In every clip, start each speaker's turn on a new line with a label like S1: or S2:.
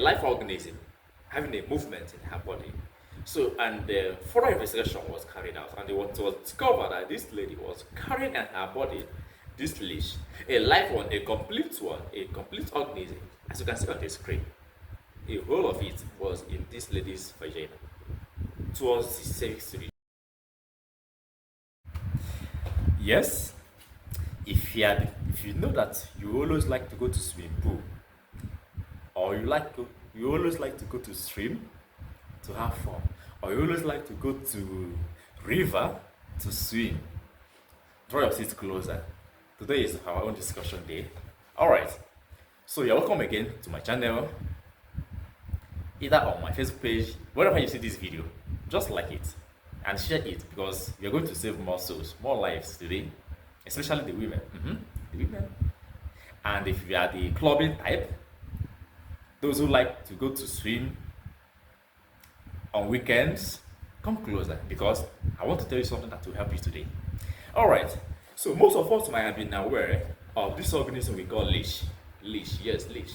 S1: life organism having a movement in her body. So, and further investigation was carried out, and it was discovered that this lady was carrying in her body this leech, a live one, a complete organism, as you can see on the screen. A whole of it was in this lady's vagina towards the cervix region. Yes, if you know that you always like to go to swimming pool, or you always like to go to swim to have fun, or you always like to go to river to swim, draw your seat closer. Today is our own discussion day. Alright, so you're welcome again to my channel, either on my Facebook page. Wherever you see this video, just like it and share it, because we are going to save more souls, more lives today, especially the women. The women. And if you are the clubbing type, those who like to go to swim on weekends, come closer, because I want to tell you something that will help you today. Alright, so most of us might have been aware of this organism we call leech. Leech, yes, leech.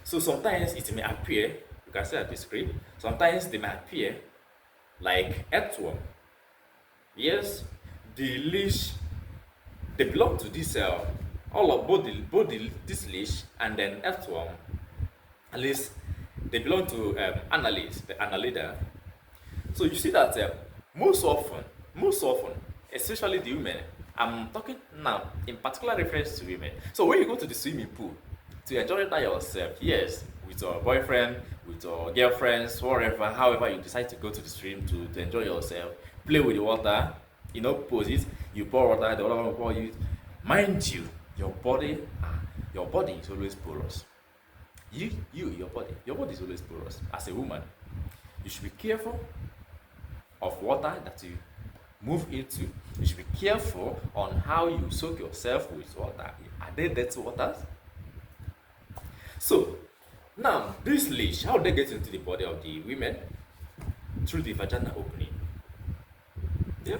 S1: So sometimes it may appear, you can see at the screen, sometimes they may appear like earthworm. Yes, the leech, they belong to this all of this leech and then earthworm. At least they belong to annelids, the annelida. So you see that most often, especially the women, I'm talking now in particular reference to women. So when you go to the swimming pool to enjoy that yourself, yes, with your boyfriend, with your girlfriends, whatever, however you decide to go to the stream to enjoy yourself, play with the water, pose it, you pour water, the water will pour you. Mind you, your body is always porous. Your body is always porous. As a woman, you should be careful of water that you move into. You should be careful on how you soak yourself with water. Are they dirty waters? So now this leech, how they get into the body of the women? Through the vaginal opening. Yeah.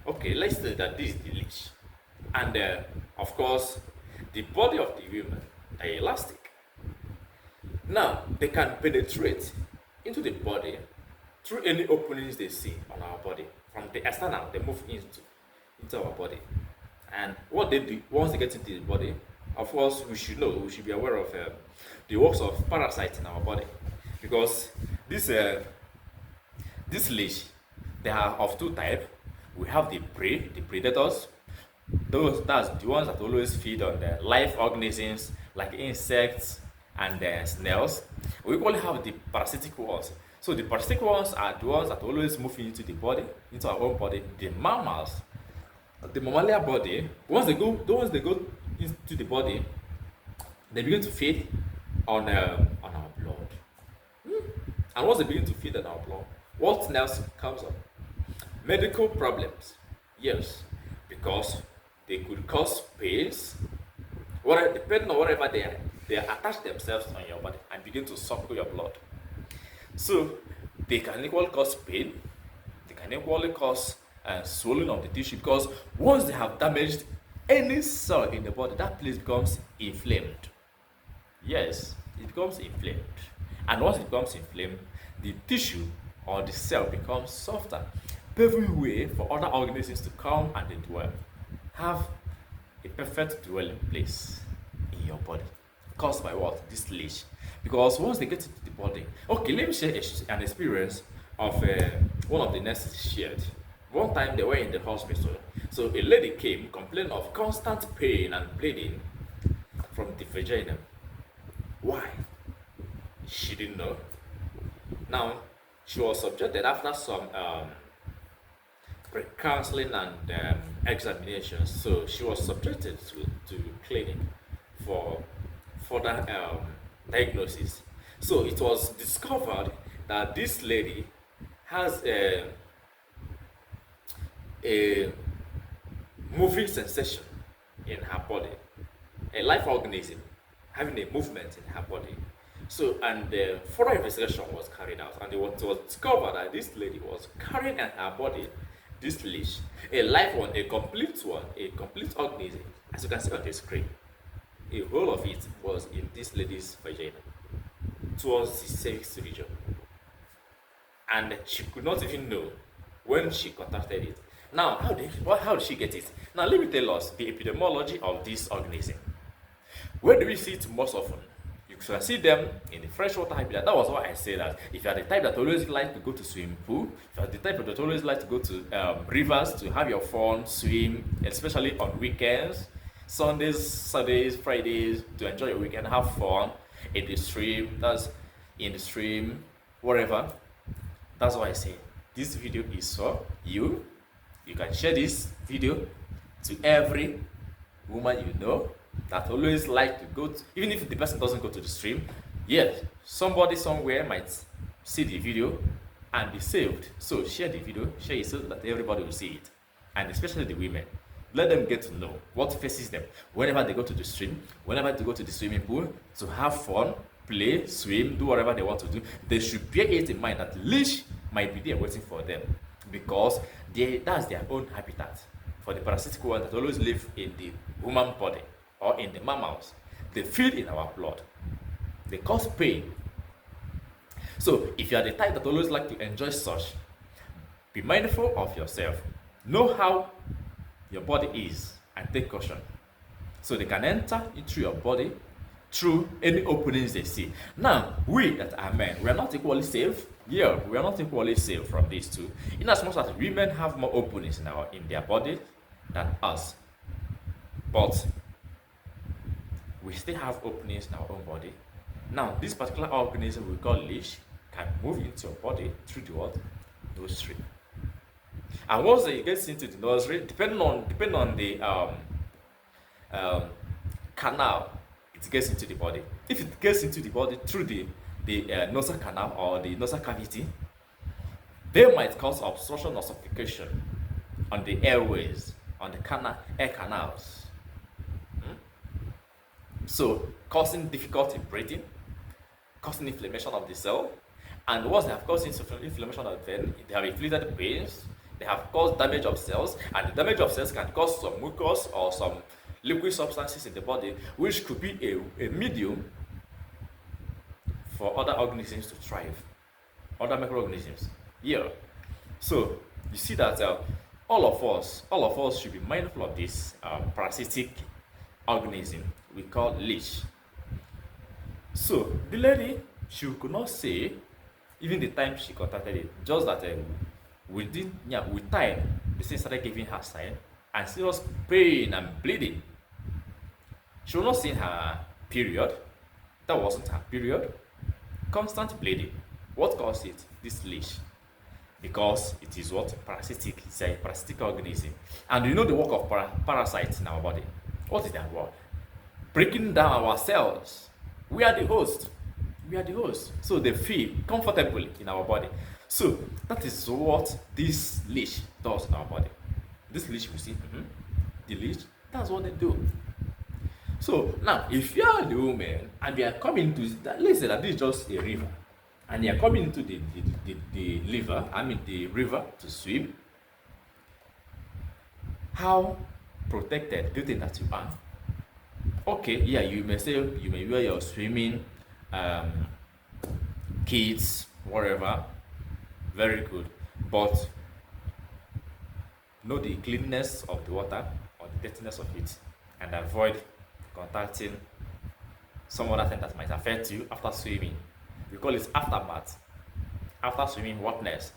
S1: Okay, let's say that this is the leech, and of course the body of the women are elastic. Now they can penetrate into the body through any openings they see on our body. From the external, they move into our body. And what they do, once they get into the body, of course, we should be aware of the works of parasites in our body. Because this leech, they are of two types. We have the prey, the predators. That's the ones that always feed on the live organisms like insects and snails. We equally have the parasitic ones. So the parasitic ones are the ones that always move into the body, into our own body. The mammals, the mammalia body, once they go into the body, they begin to feed on our blood. And once they begin to feed on our blood, what else comes up? Medical problems. Yes, because they could cause pains, whatever, depending on whatever they attach themselves on your body and begin to suck your blood. So they can equally cause pain, they can equally cause swelling of the tissue, because once they have damaged any cell in the body, that place becomes inflamed. Yes, it becomes inflamed. And once it becomes inflamed, the tissue or the cell becomes softer, paving way for other organisms to come and they dwell. Have a perfect dwelling place in your body. Caused by what? This leech. Because once they get into the body, okay, let me share an experience of one of the nurses shared. One time they were in the hospital, so a lady came complaining of constant pain and bleeding from the vagina. Why? She didn't know. Now she was subjected after some pre-counseling and examinations, so she was subjected to clinic for further diagnosis. So it was discovered that this lady has a moving sensation in her body, a life organism having a movement in her body. So, and further investigation was carried out, and it was discovered that this lady was carrying in her body this leech, a live one, a complete organism, as you can see on the screen. A whole of it was in this lady's vagina. towards the cervix region. And she could not even know when she contacted it. Now, how did she get it? Now, let me tell us the epidemiology of this organism. Where do we see it most often? You can see them in the freshwater habitat. That was why I say that if you are the type that always like to go to swimming pool, if you are the type that always like to go to rivers to have your fun, swim, especially on weekends, Sundays, Saturdays, Fridays, to enjoy your weekend, have fun in the stream, wherever. That's why I say this video is for you. You can share this video to every woman you know that always like to go to, even if the person doesn't go to the stream, yes, somebody somewhere might see the video and be saved. So share the video, share it so that everybody will see it, and especially the women. Let them get to know what faces them whenever they go to the stream, whenever they go to the swimming pool to have fun, play, swim, do whatever they want to do. They should bear it in mind that leech might be there waiting for them, because that's their own habitat. For the parasitic ones that always live in the human body or in the mammals, they feed in our blood, they cause pain. So if you are the type that always like to enjoy such, be mindful of yourself, know how your body is, and take caution, so they can enter into your body through any openings they see. Now, we that are men, we are not equally safe. Yeah, we are not equally safe from these two, in as much as women have more openings in their body than us, but we still have openings in our own body. Now, this particular organism we call leech can move into your body through the what? Nostril. And once it gets into the nostril, depending on the canal it gets into the body. If it gets into the body through the nasal canal or the nasal cavity, they might cause obstruction or suffocation on the airways, on the air canals. So, causing difficulty in breathing, causing inflammation of the cell, and once they have caused inflammation of the vein, they have inflicted pains, they have caused damage of cells, and the damage of cells can cause some mucus or some liquid substances in the body, which could be a medium for other organisms to thrive, other microorganisms. Yeah. So you see that all of us should be mindful of this parasitic organism we call leech. So the lady, she could not say even the time she contacted it, just that with time the thing started giving her sign and serious pain and bleeding. She was not seeing her period. That wasn't her period. Constant bleeding. What caused it? This leech. Because it is what? Parasitic. It's a parasitic organism. And you know the work of parasites in our body. What is their work? Breaking down our cells. We are the host. We are the host. So they feel comfortably in our body. So that is what this leech does in our body. This leech we see, the leech, that's what they do. So now, if you are the woman and they are coming to that, let's say that this is just a river, and they are coming into the river to swim, how protected do you think that you are? Okay, yeah, you may say you may wear your swimming kits, whatever, very good, but know the cleanness of the water or the dirtiness of it, and avoid contacting some other thing that might affect you after swimming. We call it aftermath, after swimming wetness.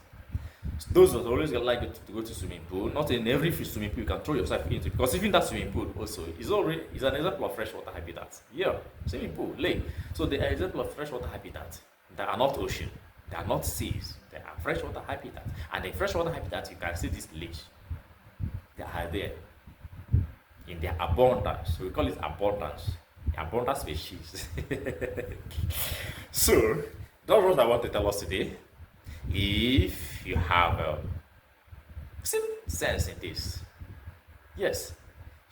S1: Those that always like to go to swimming pool, not in every swimming pool you can throw yourself into, because even that swimming pool also is an example of freshwater habitat. Yeah, swimming pool, lake. So they are example of freshwater habitat. They are not ocean, they are not seas, they are freshwater habitat. And in freshwater habitat you can see this leech. They are there in their abundance. We call it abundance. Abundant species. So that's what I want to tell us today. If you have some sense in this, yes,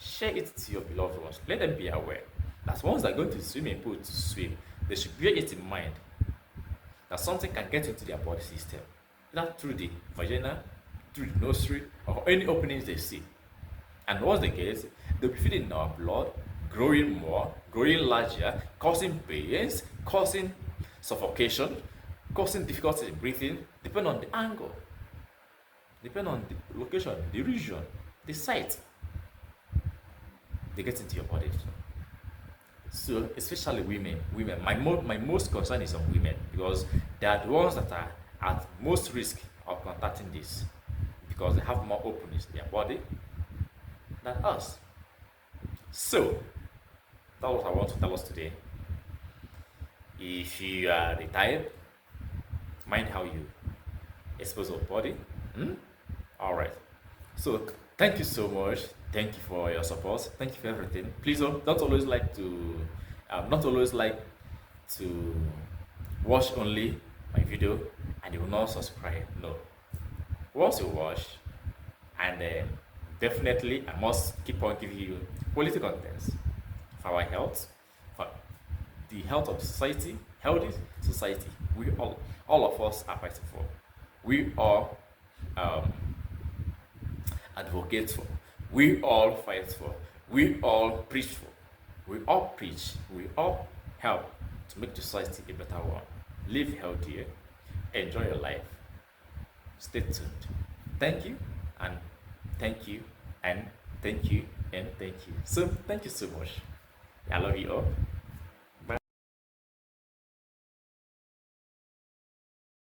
S1: share it to your beloved ones. Let them be aware that once they're going to the swimming pool to swim, they should bear it in mind that something can get into their body system, either through the vagina, through the nostril, or any openings they see. And once they get it, they'll be feeding in our blood, growing more, growing larger, causing pains, causing suffocation, causing difficulty in breathing, depend on the angle, depend on the location, the region, the site they get into your body. So especially women. My most concern is on women because they are the ones that are at most risk of contacting this because they have more openness in their body than us. So that's what I want to tell us today. If you are the type, mind how you expose your body. All right. So thank you so much. Thank you for your support. Thank you for everything. Please don't always like to, not always like to watch only my video and you will not subscribe. No. Once you watch, and definitely I must keep on giving you quality contents for our health, for the health of society, healthy society. We all of us are fighting for. We all um, advocate for, we all fight for, we all preach for, we all preach, we all help to make the society a better one. Live healthier, enjoy your life. Stay tuned. Thank you, and thank you, and thank you, and thank you. So, thank you so much. I love you all.